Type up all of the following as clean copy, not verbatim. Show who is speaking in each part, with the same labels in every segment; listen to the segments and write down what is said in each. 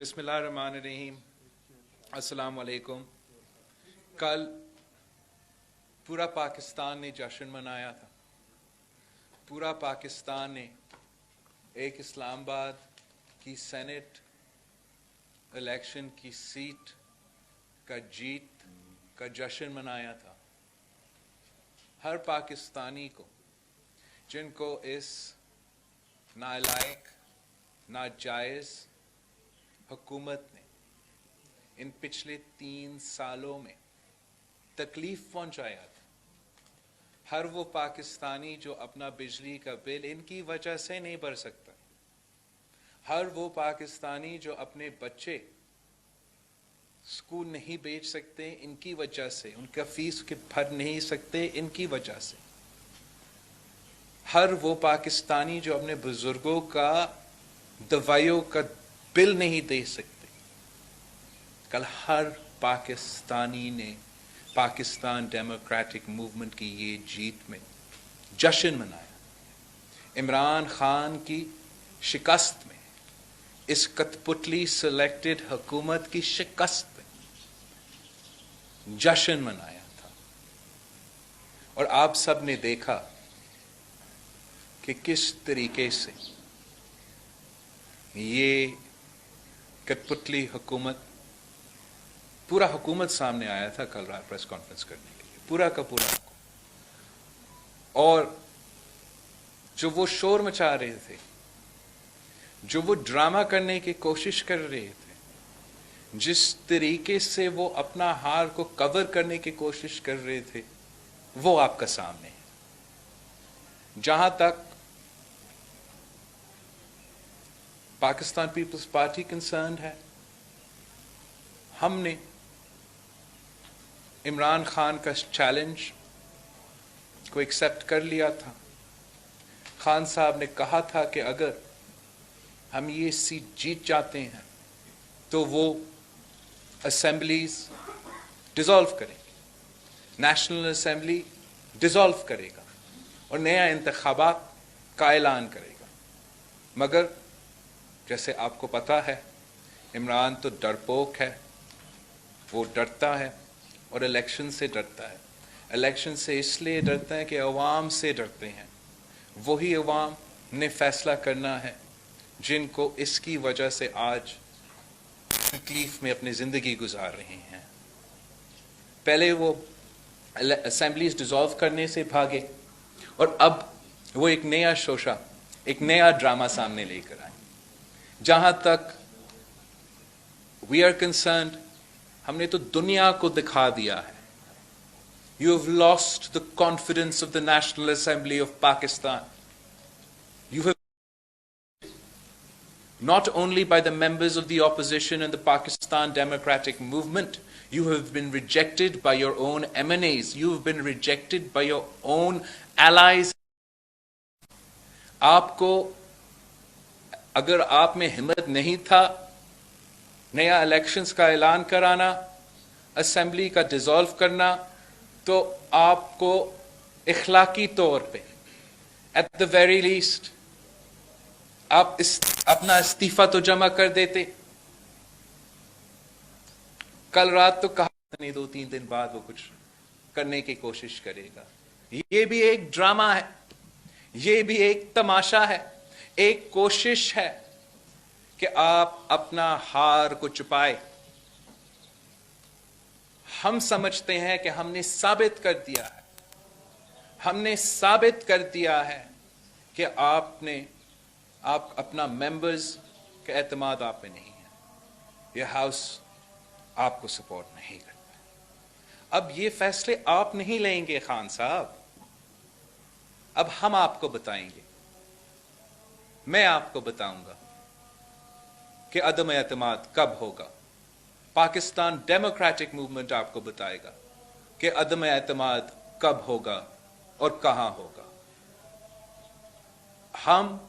Speaker 1: बिस्मिल्लाहिर्रहमानिर्रहीम। अस्सलाम वालेकुम। कल पूरा पाकिस्तान ने जश्न मनाया था। पूरा पाकिस्तान ने एक इस्लामाबाद की सेनेट इलेक्शन की सीट का जीत का जश्न मनाया था। हर पाकिस्तानी को, जिनको इस नालायक नाजायज़ हुकूमत ने इन पिछले 3 सालों में तकलीफ पहुंचाया था, हर वो पाकिस्तानी जो अपना बिजली का बिल इनकी वजह से नहीं भर सकता, हर वो पाकिस्तानी जो अपने बच्चे स्कूल नहीं भेज सकते इनकी वजह से, उनका फीस के भर नहीं सकते इनकी वजह से, हर वो पाकिस्तानी जो अपने बुजुर्गों का दवाइयों का बिल नहीं दे सकते, कल हर पाकिस्तानी ने पाकिस्तान डेमोक्रेटिक मूवमेंट की ये जीत में जश्न मनाया। इमरान खान की शिकस्त में, इस कठपुतली सिलेक्टेड हुकूमत की शिकस्त में जश्न मनाया था। और आप सब ने देखा कि किस तरीके से ये कठपुतली हुकूमत, पूरा हुकूमत सामने आया था कल रात प्रेस कॉन्फ्रेंस करने के लिए, पूरा का पूरा हुकूमत। और जो वो शोर मचा रहे थे, जो वो ड्रामा करने की कोशिश कर रहे थे, जिस तरीके से वो अपना हार को कवर करने की कोशिश कर रहे थे, वो आपका सामने है। जहां तक पाकिस्तान पीपल्स पार्टी कंसर्न है, हमने इमरान खान का चैलेंज को एक्सेप्ट कर लिया था। खान साहब ने कहा था कि अगर हम ये सीट जीत जाते हैं तो वो असेंबलीज डिसॉल्व करेंगे, नेशनल असेंबली डिसॉल्व करेगा और नया इंतखाबात का ऐलान करेगा। मगर जैसे आपको पता है, इमरान तो डरपोक है, वो डरता है और इलेक्शन से डरता है। इलेक्शन से इसलिए डरते हैं कि अवाम से डरते हैं। वही अवाम ने फैसला करना है जिनको इसकी वजह से आज तकलीफ में अपनी ज़िंदगी गुजार रहे हैं। पहले वो असेंबलीज डिसॉल्व करने से भागे और अब वो एक नया शोशा, एक नया ड्रामा सामने लेकर आए। जहां तक वी आर कंसर्न्ड, हमने तो दुनिया को दिखा दिया है, you have lost the confidence of the national assembly of Pakistan. You have not only by the members of the opposition and the Pakistan Democratic Movement, you have been rejected by your own MNAs, you have been rejected by your own allies. आपको, अगर आप में हिम्मत नहीं था नया elections का ऐलान कराना, असेंबली का डिसॉल्व करना, तो आपको इखलाकी तौर पे एट द वेरी लीस्ट आप अपना इस्तीफा तो जमा कर देते। कल रात तो कहा नहीं, 2-3 दिन बाद वो कुछ करने की कोशिश करेगा। ये भी एक ड्रामा है, ये भी एक तमाशा है, एक कोशिश है कि आप अपना हार को छुपाए। हम समझते हैं कि हमने साबित कर दिया है, हमने साबित कर दिया है कि आप अपना मेंबर्स का एतमाद आप में नहीं है, यह हाउस आपको सपोर्ट नहीं करता। अब ये फैसले आप नहीं लेंगे खान साहब, अब हम आपको बताएंगे, मैं आपको बताऊंगा कि अदम एतमाद कब होगा। पाकिस्तान डेमोक्रेटिक मूवमेंट आपको बताएगा कि अदम एतमाद कब होगा और कहां होगा। हम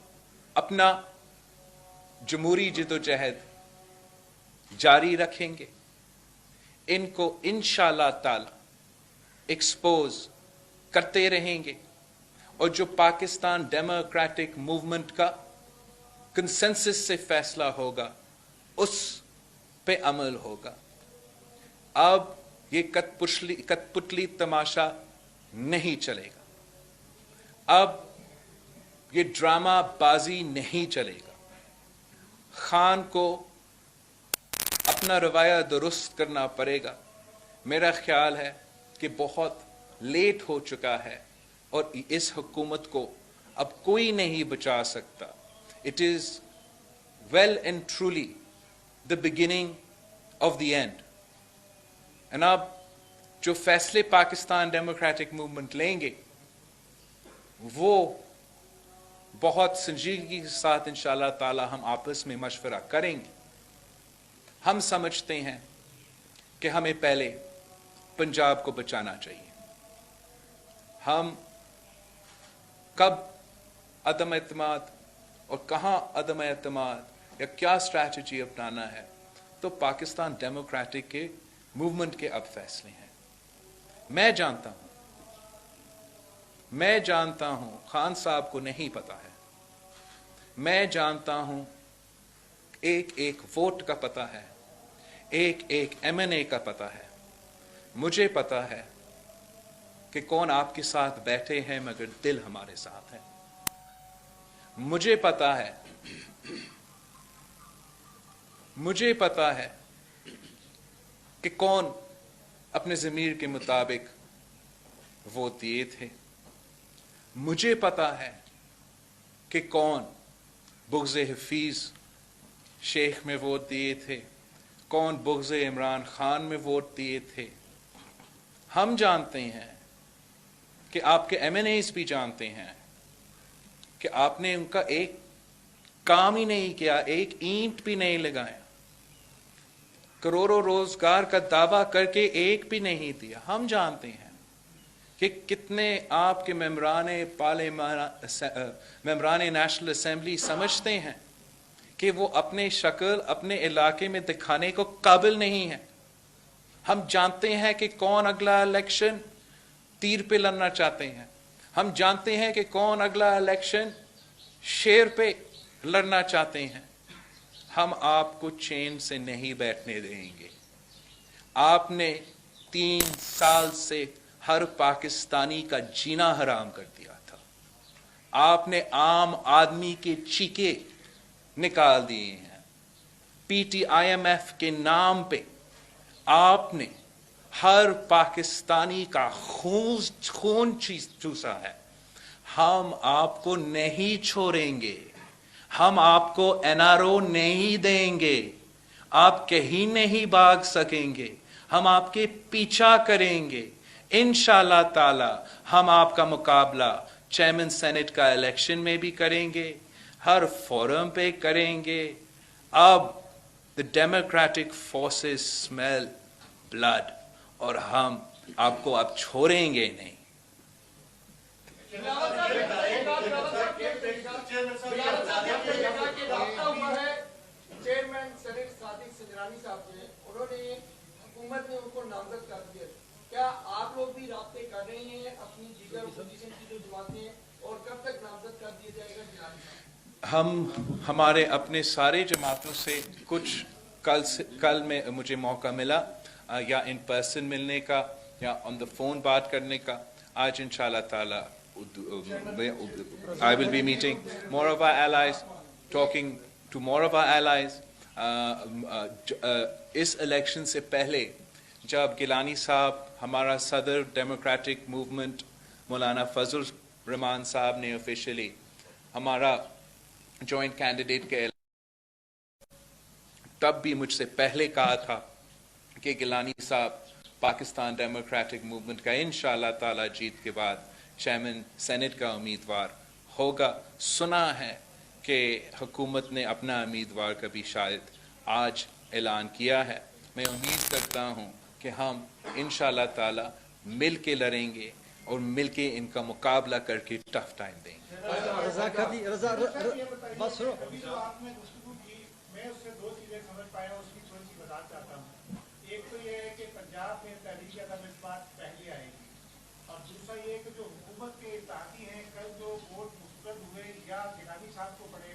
Speaker 1: अपना जमहूरी जिदोजहद जारी रखेंगे, इनको इंशाअल्लाह ताला एक्सपोज करते रहेंगे और जो पाकिस्तान डेमोक्रेटिक मूवमेंट का कंसेंसस से फैसला होगा उस पे अमल होगा। अब ये कठपुतली तमाशा नहीं चलेगा, अब ये ड्रामा बाजी नहीं चलेगा। खान को अपना रवैया दुरुस्त करना पड़ेगा। मेरा ख्याल है कि बहुत लेट हो चुका है और इस हुकूमत को अब कोई नहीं बचा सकता। It is well and truly the beginning of the end. And अब जो फैसले पाकिस्तान डेमोक्रेटिक मूवमेंट लेंगे वो बहुत संजीदगी के साथ इंशाअल्लाह ताला हम आपस में मशवरा करेंगे। हम समझते हैं कि हमें पहले पंजाब को बचाना चाहिए। हम कब अदम एतमाद और कहां अदम एतमाद या क्या स्ट्रैटेजी अपनाना है तो पाकिस्तान डेमोक्रेटिक के मूवमेंट के अब फैसले हैं। मैं जानता हूं खान साहब को नहीं पता है, मैं जानता हूं एक एक वोट का पता है, एक एक एमएनए का पता है। मुझे पता है कि कौन आपके साथ बैठे हैं मगर दिल हमारे साथ है। मुझे पता है कि कौन अपने ज़मीर के मुताबिक वोट दिए थे। मुझे पता है कि कौन बुग़्ज़ हफीज़ शेख में वोट दिए थे, कौन बुग़्ज़ इमरान खान में वोट दिए थे। हम जानते हैं कि आपके एमएनएज़ भी जानते हैं कि आपने उनका एक काम ही नहीं किया, एक ईंट भी नहीं लगाया, करोड़ों रोजगार का दावा करके एक भी नहीं दिया। हम जानते हैं कि कितने आपके मेंबरान नेशनल असेंबली समझते हैं कि वो अपने शक्ल अपने इलाके में दिखाने को काबिल नहीं है। हम जानते हैं कि कौन अगला इलेक्शन तीर पे लड़ना चाहते हैं। हम जानते हैं कि कौन अगला इलेक्शन शेर पे लड़ना चाहते हैं। हम आपको चैन से नहीं बैठने देंगे। आपने 3 साल से हर पाकिस्तानी का जीना हराम कर दिया था। आपने आम आदमी के चीखे निकाल दिए हैं। PTIMF के नाम पे आपने हर पाकिस्तानी का खून चूसा है। हम आपको नहीं छोड़ेंगे, हम आपको NRO नहीं देंगे, आप कहीं नहीं भाग सकेंगे। हम आपके पीछा करेंगे। इंशाअल्लाह ताला हम आपका मुकाबला चेयरमैन सेनेट का इलेक्शन में भी करेंगे, हर फोरम पे करेंगे। अब the democratic forces smell blood और हम आपको अब छोड़ेंगे नहीं।
Speaker 2: चेयरमैन सेनेट सादिक सजरानी साहब जो है उन्होंने हुकूमत ने उनको नामजद कर दिया। क्या आप लोग भी राब्ते कर रहे हैं अपनी दीगर अपोजिशन की जो जमातें, और कब तक नामजद कर दिया जाएगा जिलानी साहब?
Speaker 1: हम हमारे अपने सारे जमातों से कुछ कल में मुझे मौका मिला या इन पर्सन मिलने का या ऑन द फोन बात करने का। आज इंशाअल्लाह ताला I will be meeting more of our allies, talking to more of our allies. इस इलेक्शन से पहले जब गिलानी साहब हमारा सदर डेमोक्रेटिक मूवमेंट मौलाना फजल रहमान साहब ने ऑफिशियली हमारा जॉइंट कैंडिडेट के तब भी मुझसे पहले कहा था कि गिलानी साहब पाकिस्तान डेमोक्रेटिक मूवमेंट का इंशाअल्लाह ताला जीत के बाद चेयरमैन सेनेट का उम्मीदवार होगा। सुना है कि हुकूमत ने अपना उम्मीदवार का भी शायद आज ऐलान किया है। मैं उम्मीद करता हूं कि हम इंशाअल्लाह ताला मिल के लड़ेंगे और मिल के इनका मुकाबला करके टफ टाइम देंगे।
Speaker 3: मैं उससे 2 चीजें समझ पाया, उसकी थोड़ी सी वजाहत चाहता हूँ। एक तो ये है कि पंजाब में तहरीक अदम इस बात पहले आएगी, और दूसरा ये कि जो हुकूमत के इत्तेहादी हैं कल जो वोट मुस्तरद हुए या गिलानी साहब को पड़े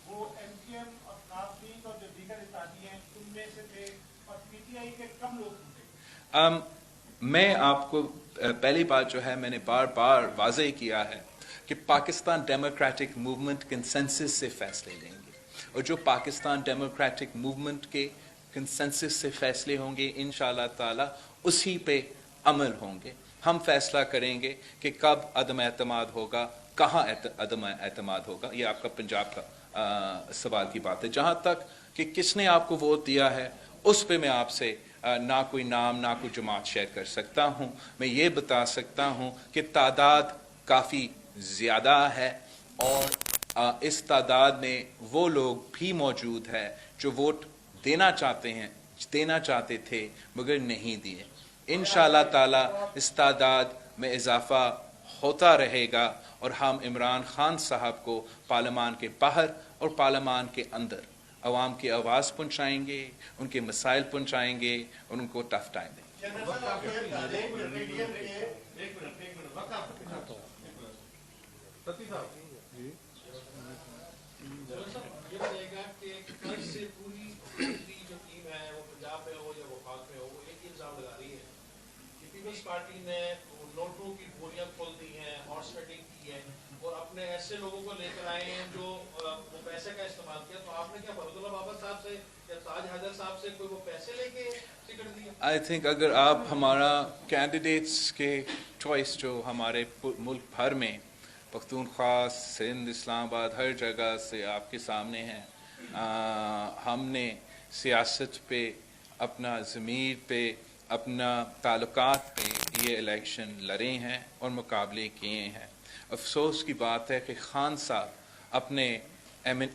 Speaker 3: वो MKM और काफ लीग और जो दीगर साथी हैं उनमें से थे और पीटीआई के कम लोग थे?
Speaker 1: मैं आपको पहली बात जो है मैंने बार बार वाज़ेह किया है कि पाकिस्तान डेमोक्रेटिक मूवमेंट कंसेंसस से फैसले लेंगे, और जो पाकिस्तान डेमोक्रेटिक मूवमेंट के कंसेंसस से फैसले होंगे इंशाअल्लाह ताला उसी पे अमल होंगे। हम फैसला करेंगे कि कब अदम एतमाद होगा, कहाँ अदम एतमाद होगा। ये आपका पंजाब का सवाल की बात है। जहाँ तक कि किसने आपको वोट दिया है उस पे मैं आपसे ना कोई नाम ना कोई जमात शेयर कर सकता हूँ। मैं ये बता सकता हूँ कि तादाद काफ़ी ज़्यादा है, और इस तादाद में वो लोग भी मौजूद है जो वोट देना चाहते थे मगर नहीं दिए। इंशाअल्लाह ताला इस तादाद में इजाफा होता रहेगा, और हम इमरान खान साहब को पार्लियामान के बाहर और पार्लियामान के अंदर अवाम की आवाज़ पहुँचाएंगे, उनके मसाइल पहुँचाएंगे और उनको टफ टाइम
Speaker 4: पीपल्स पार्टी ने नोटों की बोरियां खोल दी हैं, हॉर्स ट्रेडिंग की है, और अपने ऐसे लोगों को लेकर आए हैं जो वो पैसे का इस्तेमाल किया। तो आपने क्या फरदुल्ला बाबर साहब से या ताज हैदर साहब से कोई वो पैसे लेके टिकट दिया?
Speaker 1: आई थिंक अगर आप हमारा कैंडिडेट्स के चॉइस जो हमारे मुल्क भर में पख्तूनख्वा, सिंध, इस्लामाबाद, हर जगह से आपके सामने हैं। हमने सियासत पे, अपना ज़मीर पे, अपना ताल्लुकात पे ये इलेक्शन लड़े हैं और मुकाबले किए हैं। अफसोस की बात है कि खान साहब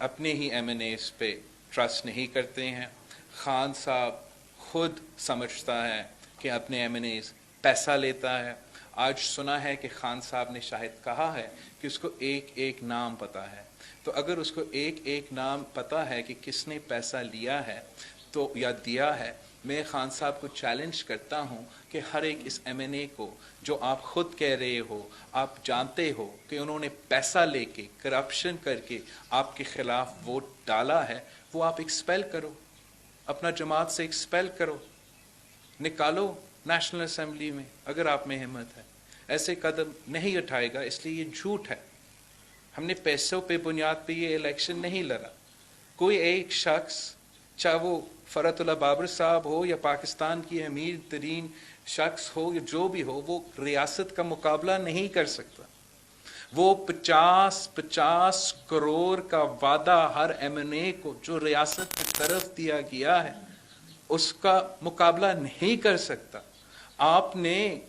Speaker 1: अपने ही MNAs पे ट्रस्ट नहीं करते हैं। खान साहब खुद समझता है कि अपने MNAs पैसा लेता है। आज सुना है कि खान साहब ने शायद कहा है कि उसको एक एक नाम पता है। तो अगर उसको एक एक नाम पता है कि किसने पैसा लिया है तो या दिया है, मैं खान साहब को चैलेंज करता हूं कि हर एक इस MNA को जो आप खुद कह रहे हो, आप जानते हो कि उन्होंने पैसा लेके करप्शन करके आपके खिलाफ वोट डाला है, वो आप एक्सपेल करो, अपना जमात से एक्सपेल करो, निकालो नेशनल असेंबली में अगर आप में हिम्मत है। ऐसे कदम नहीं उठाएगा, इसलिए ये झूठ है। हमने पैसों पे बुनियाद पे ये इलेक्शन नहीं लड़ा। कोई एक शख्स, चाहे वो फरतुल्ला बाबर साहब हो या पाकिस्तान की अमीर तरीन शख्स हो या जो भी हो, वो रियासत का मुकाबला नहीं कर सकता। वो 50 करोड़ का वादा हर MNA को जो रियासत की तरफ दिया गया है उसका मुकाबला नहीं कर सकता। आपने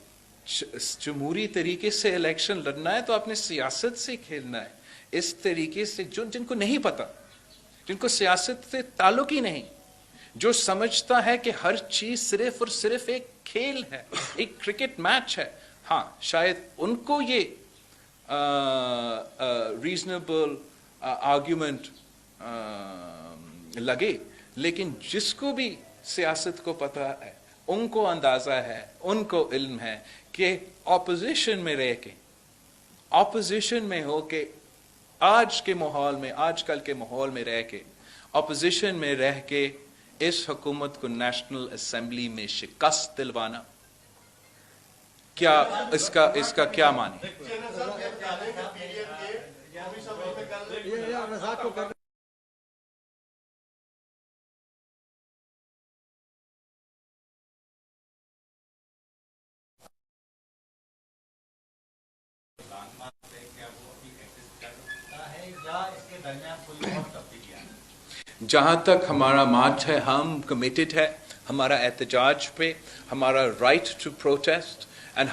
Speaker 1: जमहूरी तरीके से इलेक्शन लड़ना है तो आपने सियासत से खेलना है। इस तरीके से जिनको नहीं पता, जिनको सियासत से ताल्लुक ही नहीं, जो समझता है कि हर चीज सिर्फ और सिर्फ एक खेल है, एक क्रिकेट मैच है, हाँ शायद उनको ये रीजनेबल आर्ग्यूमेंट लगे, लेकिन जिसको भी सियासत को पता है, उनको अंदाजा है, उनको इल्म है कि ऑपोजिशन में रह के, ऑपोजिशन में हो के, आज के माहौल में, आजकल के माहौल में रह के, ऑपोजिशन में रह के इस हुकूमत को नेशनल असेंबली में शिकस्त दिलवाना, क्या इसका क्या माने? जहाँ तक हमारा मार्च है, हम कमिटेड है हमारा एहतजाज पे, हमारा राइट टू प्रोटेस्ट एंड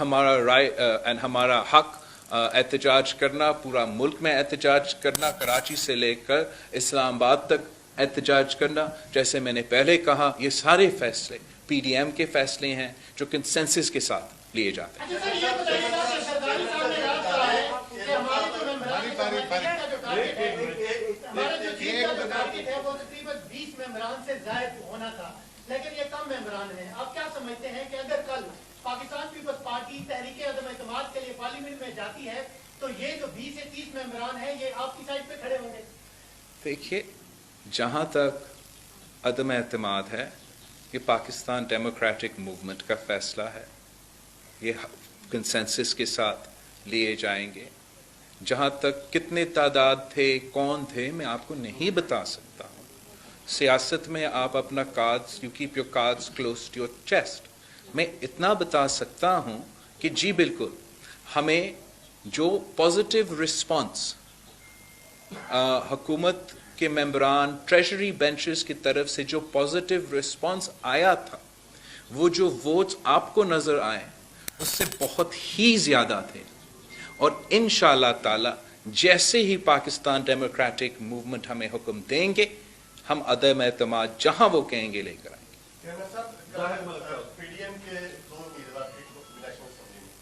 Speaker 1: हमारा हक एहतजाज करना, पूरा मुल्क में एहतजाज करना, कराची से लेकर इस्लामाबाद तक एहतजाज करना। जैसे मैंने पहले कहा, ये सारे फैसले PDM के फैसले हैं जो कंसेंसस के साथ लिए जाते हैं।
Speaker 2: लेकिन ये कम मेंबरान हैं। आप क्या समझते हैं कि अगर कल पाकिस्तान पीपल्स पार्टी तहरीक अदम एतमाद के लिए पार्लियामेंट में जाती है तो ये जो 20 से 30 मेंबरान हैं ये आपकी साइड पे खड़े होंगे?
Speaker 1: देखिए, जहाँ तक अदम एतमाद है, ये पाकिस्तान डेमोक्रेटिक मूवमेंट का फैसला है, ये कंसेंसस के साथ लिए जाएंगे। जहाँ तक कितने तादाद थे, कौन थे, मैं आपको नहीं बता सकता हूँ। सियासत में आप अपना cards, you keep your cards close to your chest. मैं इतना बता सकता हूँ कि जी बिल्कुल, हमें जो पॉजिटिव रिस्पांस हुकूमत के मेंबरान, ट्रेजरी बेंचेस की तरफ से जो पॉजिटिव रिस्पांस आया था, वो जो वोट्स आपको नजर आए उससे बहुत ही ज्यादा थे। और इंशाअल्लाह ताला जैसे ही पाकिस्तान डेमोक्रेटिक मूवमेंट हमें हुक्म देंगे, हम अदम एतमाद जहां वो कहेंगे लेकर आएंगे।
Speaker 5: पीडीएम के दो उम्मीदवार थे इलेक्शन असेंबली में,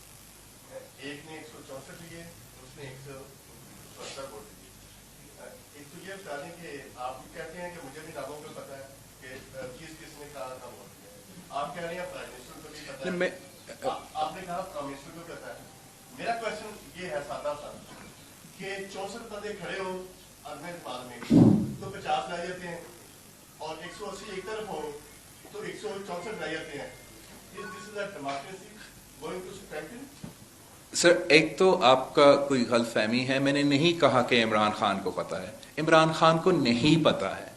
Speaker 5: एक ने 164 लिए, उसने 174 वोट दिए। एक तो ये बता दें कि आप कहते हैं कि मुझे भी नामों का पता है कि किसने कहा था वोट दिया। आप कह रहे हैं प्राइम मिनिस्टर को भी पता है, आपने कहा प्राइम मिनिस्टर को पता है। मेरा क्वेश्चन ये है सादा सा कि 64 बंदे खड़े हो अदम एतमाद में तो 50 ला जाते हैं, और 180 एक तरफ हो तो 164 ला जाते हैं। This is a democracy going to strengthen?
Speaker 1: Sir, एक तो आपका कोई गलतफहमी है। मैंने नहीं कहा कि इमरान खान को पता है, इमरान खान को नहीं पता है।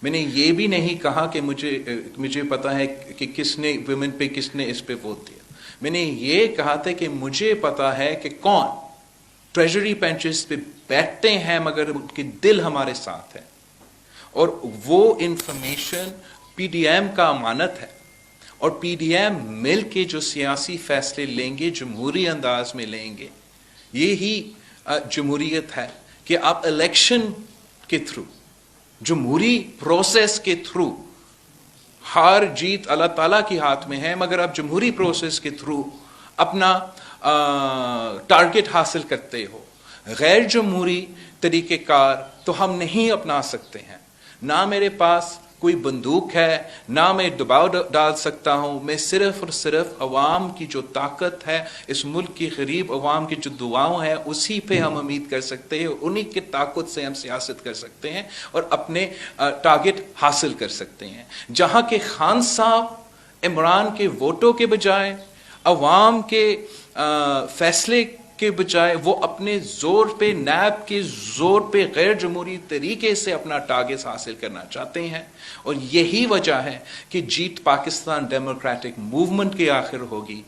Speaker 1: मैंने ये भी नहीं कहा कि मुझे पता है कि किसने वुमेन पे, किसने इस पे वोट दिया। मैंने ये कहा था कि मुझे पता है कि कौन ट्रेजरी बेंचेस पे बैठते हैं मगर उनके दिल हमारे साथ है, और वो इंफॉर्मेशन पीडीएम का अमानत है। और पीडीएम मिल के जो सियासी फैसले लेंगे, जमहूरी अंदाज में लेंगे। ये ही जमहूरियत है कि आप इलेक्शन के थ्रू, जमहूरी प्रोसेस के थ्रू, हार जीत अल्लाह ताला के हाथ में है, मगर आप जमहूरी प्रोसेस के थ्रू अपना टारगेट हासिल करते हो। गैर जमहूरी तरीक़ेकार तो हम नहीं अपना सकते हैं। ना मेरे पास कोई बंदूक है, ना मैं दबाव डाल सकता हूँ। मैं सिर्फ और सिर्फ अवाम की जो ताकत है, इस मुल्क की गरीब अवाम की जो दुआओं है, उसी पे हम उम्मीद कर सकते हैं। उन्हीं की ताकत से हम सियासत कर सकते हैं और अपने टारगेट हासिल कर सकते हैं। जहाँ के खान साहब इमरान के वोटों के बजाय, अवाम के फैसले के बजाय, वो अपने जोर पे, नैब के जोर पे गैर जमहूरी तरीके से अपना टारगेट हासिल करना चाहते हैं। और यही वजह है कि जीत पाकिस्तान डेमोक्रेटिक मूवमेंट के आखिर होगी,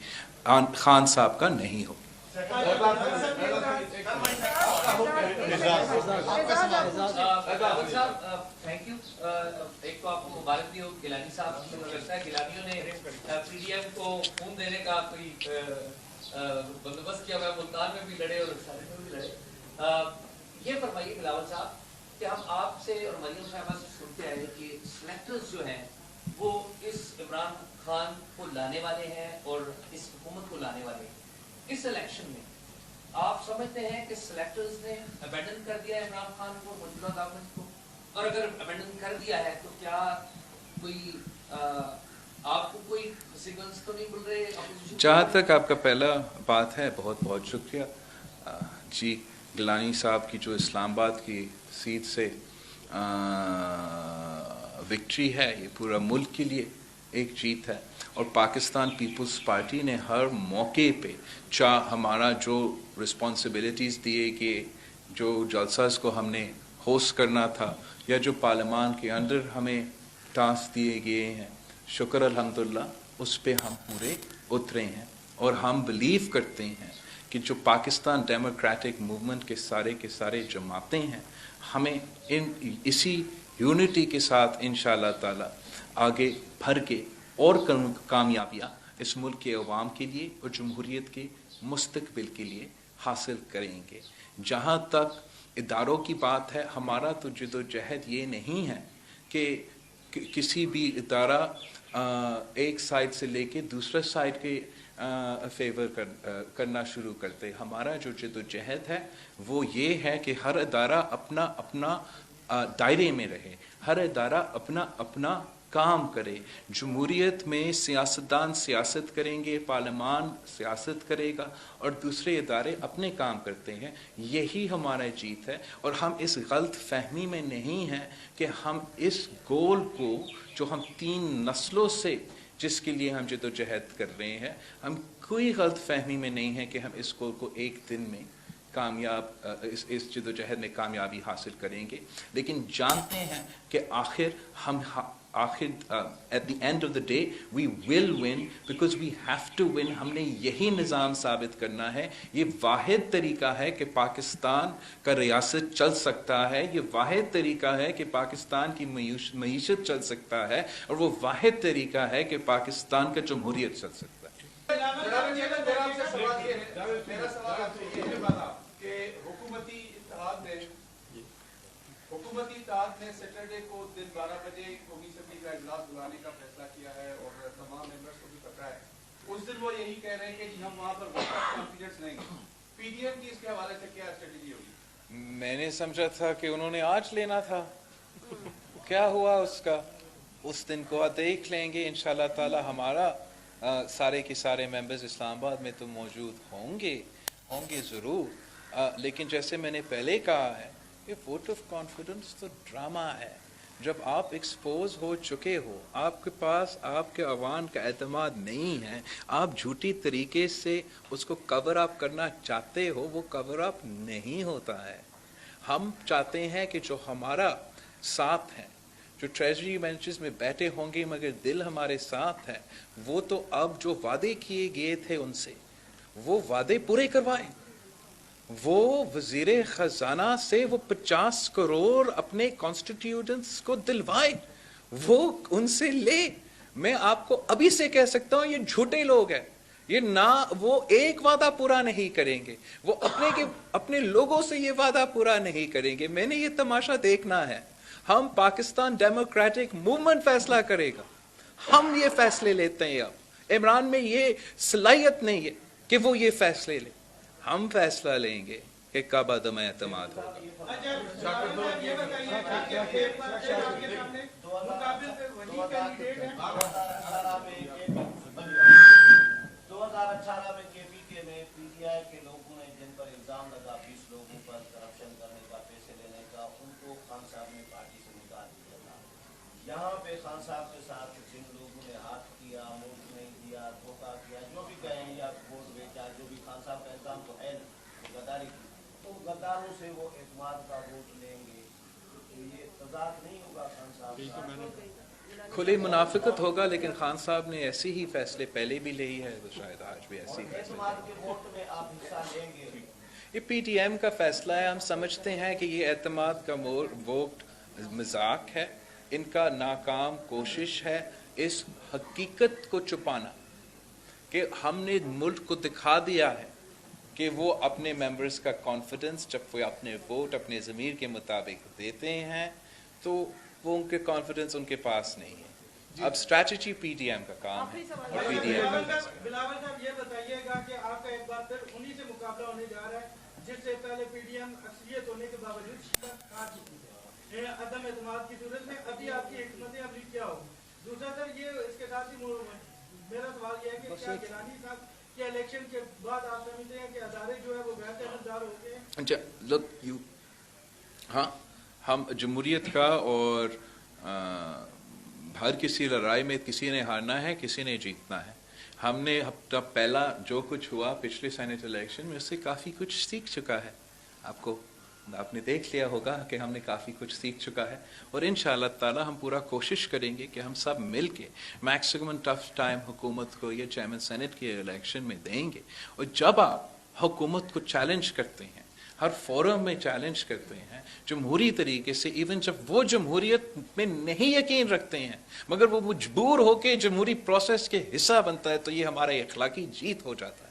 Speaker 1: खान साहब का नहीं होगी।
Speaker 6: Thank you. एक तो आपको मुबारक भी हो गिलानी साहब, मुझे लगता है गिलानियों ने पीडीएम को खून देने का कोई बंदोबस्त किया हुआ। मुल्तान में भी लड़े और सारे में भी लड़े। ये फरमाइए बिलावल साहब कि हम आपसे और मरियम साहबा से सुनते आए कि सिलेक्टर्स जो हैं वो इस इमरान खान को लाने वाले हैं और इस हुकूमत को लाने वाले हैं। इस इलेक्शन में आप समझते हैं कि सिलेक्टर्स ने अबैंडन कर दिया इमरान खान को, मौजूदा गवर्नमेंट को? और अगर अबैंडन कर दिया है तो क्या कोई आपको कोई सिग्नल्स तो नहीं मिल रहे?
Speaker 1: जहाँ तक आपका पहला बात है, बहुत बहुत शुक्रिया जी। गिलानी साहब की जो इस्लामाबाद की सीट से विक्ट्री है, ये पूरा मुल्क के लिए एक जीत है। और पाकिस्तान पीपल्स पार्टी ने हर मौके पे, चाहे हमारा जो रिस्पॉन्सिबिलिटीज़ दिए कि जो जलसास को हमने होस्ट करना था, या जो पार्लियामान के अंदर हमें टास्क दिए गए हैं, शुक्र अल्हम्दुलिल्लाह उस पे हम पूरे उतरे हैं। और हम बिलीव करते हैं कि जो पाकिस्तान डेमोक्रेटिक मूवमेंट के सारे जमातें हैं, हमें इसी यूनिटी के साथ इंशाअल्लाह ताला आगे भर के और कामयाबियाँ इस मुल्क के अवाम के लिए और जमहूरियत के मुस्तकबिल के लिए हासिल करेंगे। जहाँ तक इदारों की बात है, हमारा तो जद्दोजहद ये नहीं है कि किसी भी इदारा एक साइड से लेके दूसरे साइड के फेवर करना शुरू करते। हमारा जो जद्दोजहद है वो ये है कि हर इदारा अपना अपना दायरे में रहे, हर इदारा अपना अपना काम करे। जमहूरियत में सियासतदान सियासत करेंगे, पार्लियामान सियासत करेगा और दूसरे इदारे अपने काम करते हैं। यही हमारा जीत है और हम इस गलत फहमी में नहीं हैं कि हम इस गोल को जो हम 3 नस्लों से जिसके लिए हम जद्दोजहद कर रहे हैं, हम कोई गलत फहमी में नहीं है कि हम इस गोल को एक दिन में कामयाब इस जद्दोजहद में कामयाबी हासिल करेंगे, लेकिन जानते हैं कि आखिर at the end of the day we will win because we have to win। हमने यही निज़ाम साबित करना है। ये वाहिद तरीका है कि पाकिस्तान का रियासत चल सकता है, ये वाहिद तरीका है कि पाकिस्तान की मईशत चल सकता है और वो वाहिद तरीका है कि पाकिस्तान का जमहूरियत चल सकता है।
Speaker 7: मेरा सवाल आपसे ये है कि हुकूमती इत्तेहाद ने सैटरडे को दिन 12 बजे कौमी असम्बली का इजलास बुलाने का फैसला किया है और तमाम मेंबर्स को भी पता है। उस दिन वो यही कह रहे हैं कि जी हम वहाँ पर वोट ऑफ कॉन्फिडेंस लेंगे। पीडीएम की इसके हवाले से क्या स्ट्रेटेजी होगी?
Speaker 1: मैंने समझा था कि उन्होंने आज लेना था, क्या हुआ उसका? उस दिन को देख लेंगे इंशाल्लाह ताला। हमारा सारे के सारे मेंबर्स इस्लामाबाद में तो मौजूद होंगे ज़रूर, लेकिन जैसे मैंने पहले कहा है कि वोट ऑफ कॉन्फिडेंस तो ड्रामा है। जब आप एक्सपोज हो चुके हो, आपके पास आपके अवाम का एतमाद नहीं है, आप झूठी तरीके से उसको कवर अप करना चाहते हो, वो कवर अप नहीं होता है। हम चाहते हैं कि जो हमारा साथ है, जो ट्रेजरी बेंचेस में बैठे होंगे मगर दिल हमारे साथ है, वो तो अब जो वादे किए गए थे उनसे वो वादे पूरे करवाएं। वो वजीर खजाना से वो 50 करोड़ अपने कॉन्स्टिट्यूएंट्स को दिलवाए, वो उनसे ले। मैं आपको अभी से कह सकता हूं ये झूठे लोग हैं, ये ना वो एक वादा पूरा नहीं करेंगे, वो अपने लोगों से ये वादा पूरा नहीं करेंगे। मैंने ये तमाशा देखना है। हम पाकिस्तान डेमोक्रेटिक मूवमेंट फैसला करेगा, हम ये फैसले लेते हैं। अब इमरान में ये सलाहियत नहीं है कि वो ये फैसले ले, हम फैसला लेंगे कि कब अदम एतमाद होगा।
Speaker 8: यहाँ पे खान साहब के साथ जिन लोगों ने हाथ किया, वोट नहीं दिया, धोखा किया, जो भी कहें या वोट बेचा, जो भी खान साहब का इल्जाम तो है गद्दारी की, तो गद्दारों से वो एतमाद का वोट लेंगे, तो ये तजाद नहीं होगा खान साहब।
Speaker 1: खुली मुनाफिकत होगा, लेकिन खान साहब ने ऐसे ही फैसले पहले भी लिए है, तो शायद आज भी ऐसे ही फैसले
Speaker 8: के वोट में आप हिस्सा लेंगे।
Speaker 1: ये पीटीएम का फैसला है। हम समझते हैं कि ये एतमाद का वोट मजाक है, इनका नाकाम कोशिश है इस हकीकत को छुपाना कि हमने मुल्क को दिखा दिया है कि वो अपने मेंबर्स का कॉन्फिडेंस जब वो अपने वोट अपने ज़मीर के मुताबिक देते हैं तो वो उनके कॉन्फिडेंस उनके पास नहीं है। अब स्ट्रैटेजी पीडीएम का काम है और पीडीएम
Speaker 3: बिलावल साहब ये बताइएगा कि आपका एक बार फिर उन्हीं से मुकाबला होने जा रहा है जिससे पहले पीडीएम अक्सरियत होने के बावजूद शिकस्त खा चुकी है। अदम एतमाद की सूरत में अभी आपकी हिकमत अमली क्या होगी? दूसरा सर ये इसके साथ ही मेरा सवाल ये है कि क्या गिलानी साहब के इलेक्शन के बाद आप समझते हैं कि अदारे जो है वो गैर जानबदार होते हैं?
Speaker 1: हाँ, हम जमहूरियत का और हर किसी लड़ाई में किसी ने हारना है, किसी ने जीतना है। हमने अपना पहला जो कुछ हुआ पिछले सेनेट इलेक्शन में उससे काफ़ी कुछ सीख चुका है। आपने देख लिया होगा कि हमने काफ़ी कुछ सीख चुका है और इंशाअल्लाह ताला हम पूरा कोशिश करेंगे कि हम सब मिल के मैक्सिमम टफ टाइम हुकूमत को ये चेयरमैन सेनेट के इलेक्शन में देंगे। और जब आप हुकूमत को चैलेंज करते हैं, हर फोरम में चैलेंज करते हैं जमहूरी तरीके से, इवन जब वो जमहूरियत में नहीं यकीन रखते हैं मगर वो मजबूर होकर जमहूरी प्रोसेस के हिस्सा बनता है, तो ये हमारा अखलाकी जीत हो जाता है।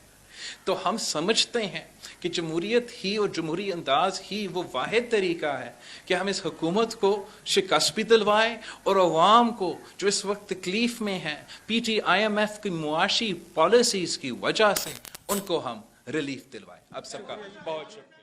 Speaker 1: तो हम समझते हैं कि जमहूरियत ही और जमहूरी अंदाज ही वो वाहिद तरीका है कि हम इस हुकूमत को शिकस्त भी दिलवाएं और अवाम को जो इस वक्त तकलीफ में है PTIMF की मुआशी पॉलिसीज की वजह से उनको हम रिलीफ दिलवाएं। अब सबका बहुत शुक्रिया।